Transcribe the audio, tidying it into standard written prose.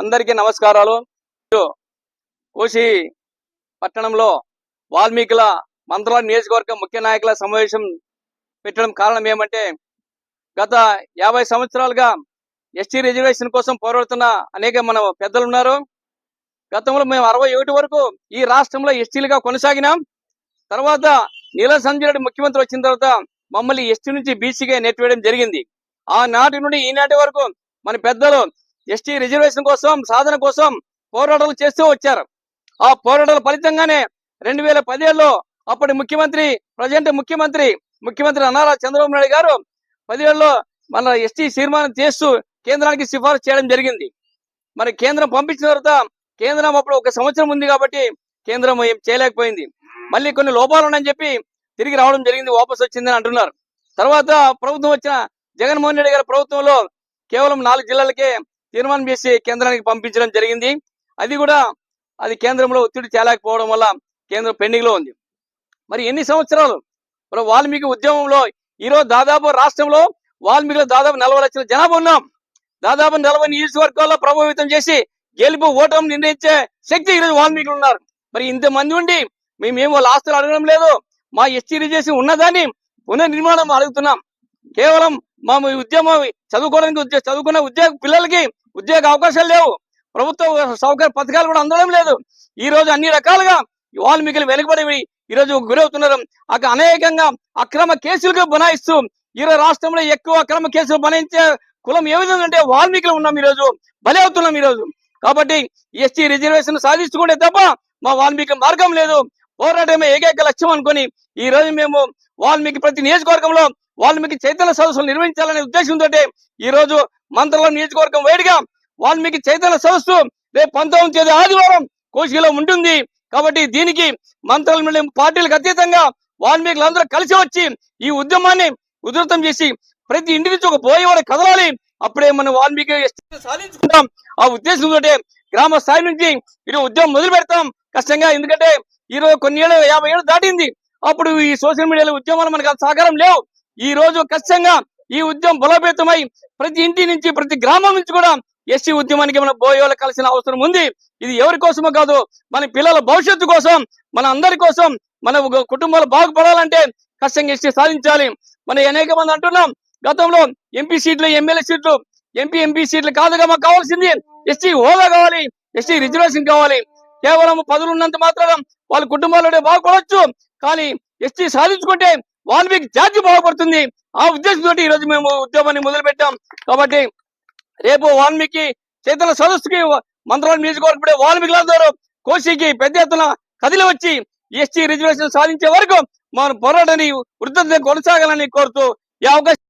అందరికీ నమస్కారాలు. కోసి పట్టణంలో వాల్మీకుల మంత్రాల నియోజకవర్గం ముఖ్య నాయకుల సమావేశం పెట్టడం కారణం ఏమంటే, గత 50 సంవత్సరాలుగా ఎస్టీ రిజర్వేషన్ కోసం పోరాడుతున్న అనేక మన పెద్దలు ఉన్నారు. గతంలో మేము 61 వరకు ఈ రాష్ట్రంలో ఎస్టీలుగా కొనసాగినాం. తర్వాత నీల సంజయ్ రెడ్డి ముఖ్యమంత్రి వచ్చిన తర్వాత మమ్మల్ని ఎస్టీ నుంచి బీసీగా నెట్టివేయడం జరిగింది. ఆనాటి నుండి ఈనాటి వరకు మన పెద్దలు ఎస్టీ రిజర్వేషన్ కోసం సాధన కోసం పోరాటాలు చేస్తూ వచ్చారు. ఆ పోరాటాల ఫలితంగానే 2017లో అప్పటి ముఖ్యమంత్రి ప్రజెంట్ ముఖ్యమంత్రి నారా చంద్రబాబు నాయుడు గారు 17లో మన ఎస్టీ తీర్మానం చేస్తూ కేంద్రానికి సిఫారసు చేయడం జరిగింది. మరి కేంద్రం పంపించిన తర్వాత కేంద్రం అప్పుడు 1 సంవత్సరం ఉంది కాబట్టి కేంద్రం ఏం చేయలేకపోయింది. మళ్ళీ కొన్ని లోపాలు ఉన్నాయని చెప్పి తిరిగి రావడం జరిగింది, వాపసు వచ్చిందని అంటున్నారు. తర్వాత ప్రభుత్వం వచ్చిన జగన్మోహన్ రెడ్డి గారి ప్రభుత్వంలో కేవలం 4 జిల్లాలకే తీర్మానం చేసి కేంద్రానికి పంపించడం జరిగింది. అది కేంద్రంలో ఒత్తిడి చేయలేకపోవడం వల్ల కేంద్రం పెండింగ్ లో ఉంది. మరి ఎన్ని సంవత్సరాలు వాల్మీకి ఉద్యమంలో ఈరోజు దాదాపు రాష్ట్రంలో వాల్మీకులు దాదాపు 40 లక్షల జనాభా ఉన్నాం. దాదాపు 40 నియోజకవర్గాల్లో ప్రభావితం చేసి గెలుపు ఓటమి నిర్ణయించే శక్తి ఈరోజు వాల్మీకులు ఉన్నారు. మరి ఇంతమంది ఉండి మేమేం వాళ్ళ ఆస్తులు అడగడం లేదు. మా ఎస్టీ రిజర్వేషన్ ఉన్నదాన్ని పునర్నిర్మాణం అడుగుతున్నాం. కేవలం మా ఉద్యమం చదువుకున్న ఉద్యోగ పిల్లలకి ఉద్యోగ అవకాశాలు లేవు. ప్రభుత్వ సౌకర్య పథకాలు కూడా అందడం లేదు. ఈ రోజు అన్ని రకాలుగా వాల్మీకులు వెనుకబడి ఈరోజు గురవుతున్నారు. అనేకంగా అక్రమ కేసులకు బనాయిస్తూ ఈరోజు రాష్ట్రంలో ఎక్కువ అక్రమ కేసులు బనాయించే కులం ఏ విధంగా అంటే వాల్మీకులు ఉన్నాం. ఈరోజు బలి అవుతున్నాం. ఈరోజు కాబట్టి ఎస్టీ రిజర్వేషన్ సాధించుకుంటే తప్ప మా వాల్మీకి మార్గం లేదు. పోరాటమే ఏకైక లక్ష్యం అనుకుని ఈ రోజు మేము వాల్మీకి ప్రతి నియోజకవర్గంలో వాల్మీకి చైతన్య సదస్సులు నిర్వహించాలనే ఉద్దేశంతో ఈ రోజు మంత్రాల నియోజకవర్గం వేడిగా వాల్మీకి చైతన్య సదస్సు రేపు 19వ తేదీ ఆదివారం కోసిలో ఉంటుంది. కాబట్టి దీనికి మంత్రాల పార్టీలకు అతీతంగా వాల్మీకులందరూ కలిసి వచ్చి ఈ ఉద్యమాన్ని ఉధృతం చేసి ప్రతి ఇంటి నుంచి ఒక పోయేవాడు కదలాలి. అప్పుడే మనం వాల్మీకి సాధించుకుంటాం. ఆ ఉద్దేశంతో గ్రామ స్థాయి నుంచి ఈరోజు ఉద్యమం మొదలు పెడతాం కష్టంగా. ఎందుకంటే ఈరోజు కొన్ని ఏళ్ళు 50 ఏళ్ళు దాటింది. అప్పుడు ఈ సోషల్ మీడియాలో ఉద్యమాలు మనకు సహకారం లేవు. ఈ రోజు ఖచ్చితంగా ఈ ఉద్యమం బలోపేతమై ప్రతి ఇంటి నుంచి ప్రతి గ్రామం నుంచి కూడా ఎస్టీ ఉద్యమానికి మన బోయోలు కలిసిన అవసరం ఉంది. ఇది ఎవరి కోసమో కాదు, మన పిల్లల భవిష్యత్తు కోసం, మన అందరి కోసం, మన కుటుంబాలు బాగుపడాలంటే ఖచ్చితంగా ఎస్టీ సాధించాలి. మనం అనేక మంది అంటున్నాం, గతంలో ఎంపీ సీట్లు ఎమ్మెల్యే సీట్లు ఎంపీ సీట్లు కాదుగా మాకు కావాల్సింది ఎస్టీ హోదా కావాలి, ఎస్టీ రిజర్వేషన్ కావాలి. కేవలం పదవులు ఉన్నంత మాత్రం వాళ్ళ కుటుంబాలు బాగుపడవచ్చు, కానీ ఎస్టీ సాధించుకుంటే వాల్మీకి జాతి బాగుపడుతుంది. ఆ ఉద్దేశంతో ఈ రోజు మేము ఉద్యమాన్ని మొదలు పెట్టాం. కాబట్టి రేపు వాల్మీకి చైతన్య సదస్సుకి మంత్రాల నియోజకవర్గం వాల్మీకులందరూ కోసికి పెద్ద ఎత్తున కదిలి వచ్చి ఎస్టీ రిజర్వేషన్ సాధించే వరకు మన పోరాటాన్ని వృద్ధి కొనసాగాలని కోరుతూ ఈ అవకాశం